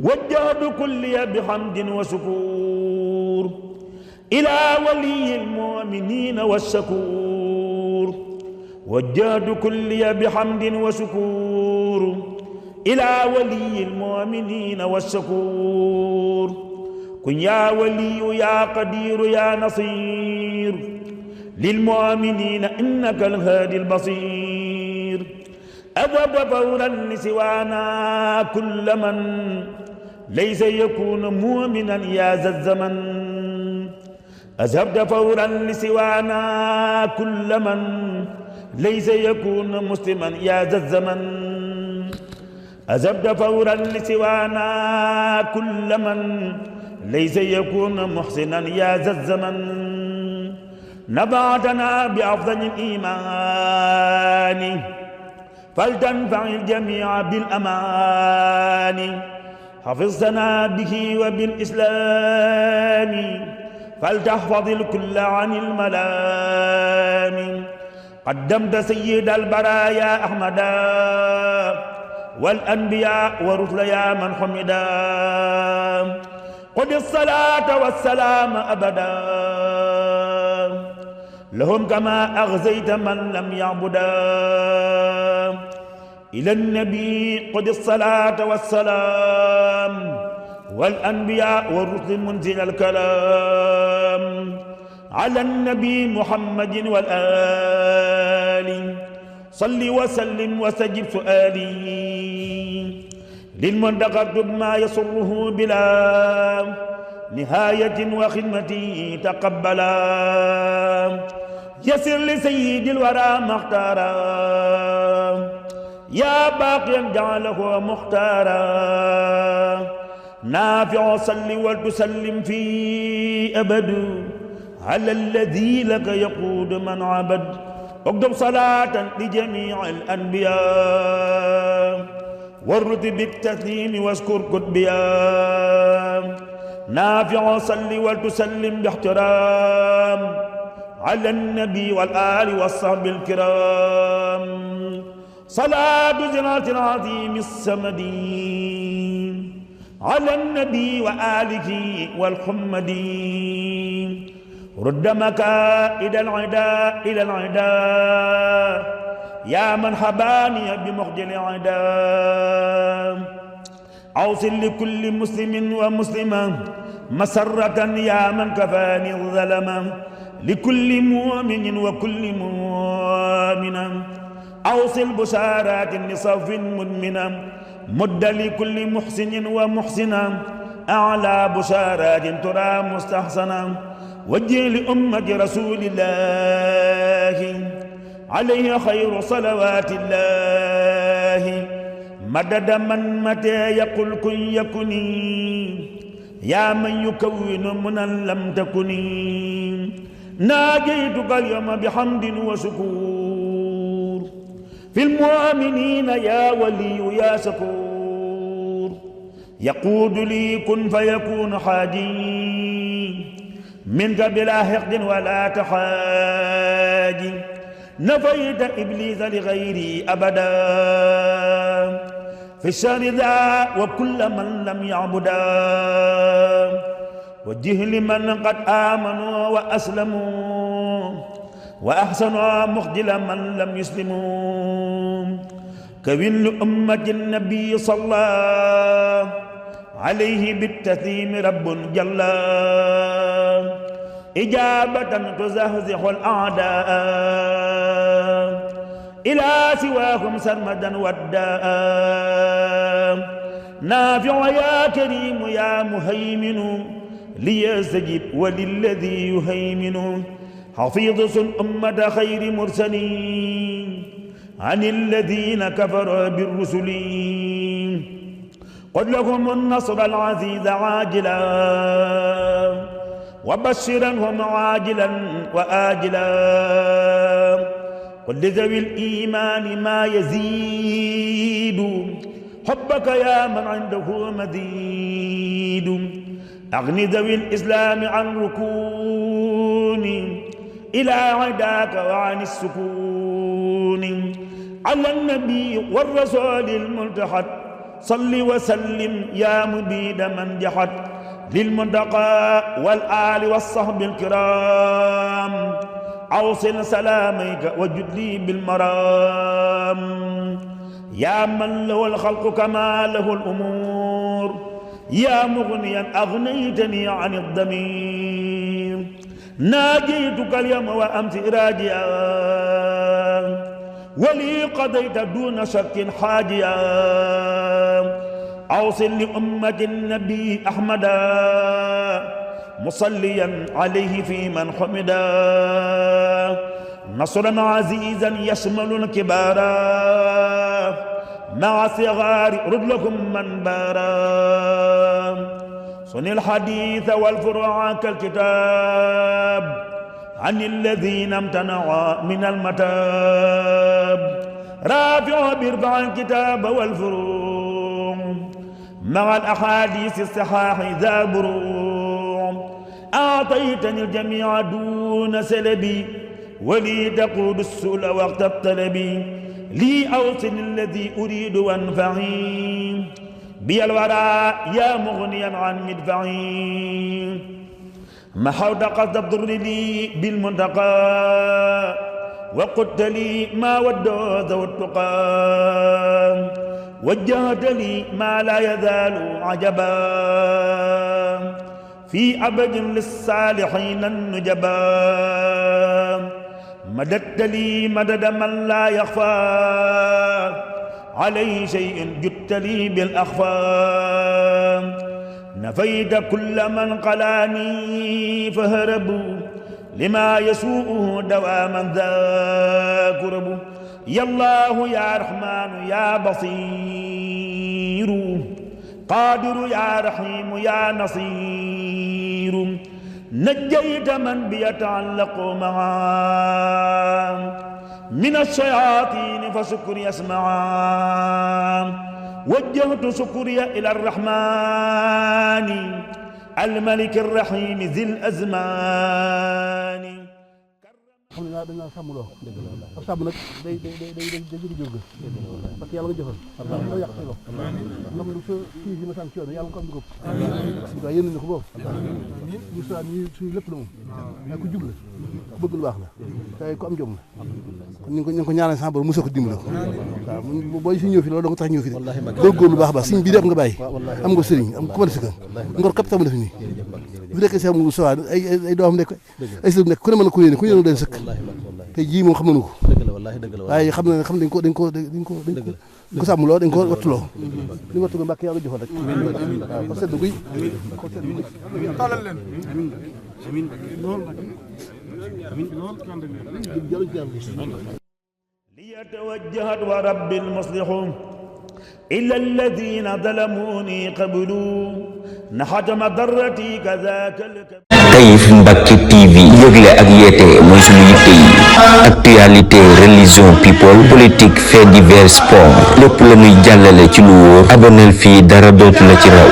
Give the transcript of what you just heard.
وجهت كلي بحمد وشكور إلى ولي المؤمنين والشكور. وجهت كلي بحمد وشكور إلى ولي المؤمنين والشكور. كن يا ولي يا قدير يا نصير للمؤمنين إنك الهادي البصير. أذهب فورا لسوانا كل من ليس يكون مؤمنا يا ذا الزمن. أذهبت فورا لسوانا كل من ليس يكون مسلما يا ذا الزمن. أذهبت فورا لسوانا كل من ليس يكون محسنا يا ذا الزمن. نبعتنا بأفضل الإيمان فلتنفع الجميع بالأمان. حفظتنا به وبالإسلام فلتحفظ الكل عن الملام. قدمت سيد البرايا أحمدا والأنبياء ورسل يا من حمدا. قد الصلاة والسلام أبدا لهم كما أغزيت من لم يعبدا. إلى النبي قد الصلاة والسلام والأنبياء والرسل منزل الكلام. على النبي محمد والآل صل وسلم وسجب سؤالي. للمنتقى اكتب ما يسره بلا نهاية وخدمتي تقبلا. يسر لسيد الورى ما اختارا يا باقيا جعله مختارا. نافع صل وتسلم في أبد على الذي لك يقود من عبد. اكتب صلاة لجميع الأنبياء والرد بالتسليم واشكر كتبيا. نافع صل وتسلم باحترام على النبي والآل والصحب الكرام. صلاة زنات العظيم السمدين على النبي وآله والحمدين. رد مكائد العداء إلى العداء يا من حباني بمخجل العداء. أوصل لكل مسلم ومسلمة مسرة يا من كفاني الظلمة. لكل مؤمن وكل مؤمنة أوصل بشارات لصف مدمنة. مد لكل محسن ومحسنة أعلى بشارات ترى مستحسنة. وجه لأمة رسول الله عليه خير صلوات الله. مدد من متى يقول كن يكني يا من يكون منا لم تكني. ناجيتك اليوم بحمد وشكور في المؤمنين يا ولي يا شكور. يقود لي كن فيكون حاجي منك بلا حقد ولا تحاجي. نفيت إبليس لغيري أبدا في الشر ذا وكل من لم يعبدا. وجه لمن قد آمنوا وأسلموا وأحسنوا مخجل من لم يسلموا. كون لأمة النبي صلى عليه بالتسليم رب جل. إجابة تزهزح الأعداء إلى سواكم سرمدا وداء. نافع يا كريم يا مهيمن ليستجب وللذي يهيمن. حفيظ أمة خير مرسلين عن الذين كفروا بالرسل. قد لهم النصر العزيز عاجلا وبشرهم عاجلا وآجلا. قل لذوي الإيمان ما يزيد حبك يا من عنده مزيد. أغني ذوي الإسلام عن ركون إلى عداك وعن السكون. على النبي والرسول الملتحد صل وسلم يا مبيد من جحد للمنتقى والآل والصحب الكرام أوصل سلاميك وجد لي بالمرام يا من له الخلق كما له الأمور يا مغنيا أغنيتني عن الضمير ناجيتك اليوم وأمس راجيا ولي قضيت دون شك حاجيا أوصل لأمة النبي أحمدا مصليا عليه في من حمدا نصرا عزيزا يشمل الكبارا مع صغار رجلكم من بارا صن الحديث والفروع كالكتاب عن الذين امتنعوا من المتاب رافع بيرفع الكتاب والفروع مع الأحاديث الصحاح ذا بروع أعطيتني الجميع دون سلبي ولي تقود السؤل وقت الطلب لي أوصل الذي أريد وانفعي بي الورى يا مغنيا عن مدفعي محوت قصد الضر لي بالمنتقى وقلت لي ما ودوا ذو التقى وجهت لي ما لا يزال عجبا في أبد للصالحين النجبا مددت لي مدد من لا يخفى عليه شيء جدت لي بالأخفى نفيت كل من قلاني فهربوا لما يسوءه دواما ذا كرب يا الله يا رحمن يا بصير قادر يا رحيم يا نصير نجيت من بيتعلق معا من الشياطين فشكري اسمعا وجهت شكري إلى الرحمن الملك الرحيم ذي الأزمان xam ne dañ naan sàmm loo ab sàmm nag day jëri jur ga parce que yàlla nga jëfal loo yàq say loxo nam lu sa kii si ma sànn ci yoon yàlla nga ko am dugub waaw yéen nañu ko boobu ñu sa ñu suñu lépp la moom waaye ku jub la ku bëgg lu baax la te ku am jom la kon ñu ngi ko ñaanal sa borom mosoo ko dimbali ko waaw booy fi ñëw fi loolu dong tax ñëw fi de góorgóorlu baax baax suñ bii def nga bàyyi am nga sëriñ am ku ma def si kan ngor kap tamu def nii bu fekkee sax mu sowaa ay doomam nekk ay sëriñ nekk ku ne mën na ko yéene ku yéene doon sëkk tey jii moom xam nañu ko waaye xam dañ ko sàmm loo dañ ko wattuloo li wattu nga mbàkk yàlla joxoon rek waaw ko sedd guy ko sedd guy taalal leen amiin ليتوجهت ورب المصلح إلا الذين ظلموني قبلوا نحت مضرتي كذاك Taif Mbacke TV yëgle ak yeete mooy sunu yitte yi actualité religion people politique fait divers sport lépp la ñuy jàllale ci lu wóor aboneel fii dara dootu la ci raw